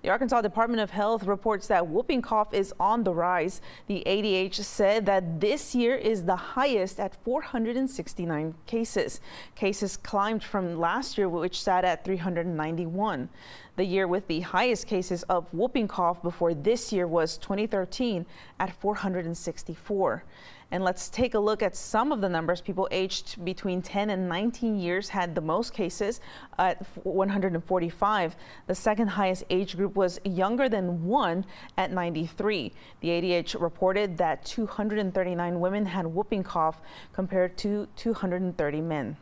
The Arkansas Department of Health reports that whooping cough is on the rise. The ADH said that this year is the highest at 469 cases. Cases climbed from last year, which sat at 391. The year with the highest cases of whooping cough before this year was 2013 at 464. And let's take a look at some of the numbers. People aged between 10 and 19 years had the most cases at 145. The second highest age group was younger than 1 at 93. The ADH reported that 239 women had whooping cough compared to 230 men.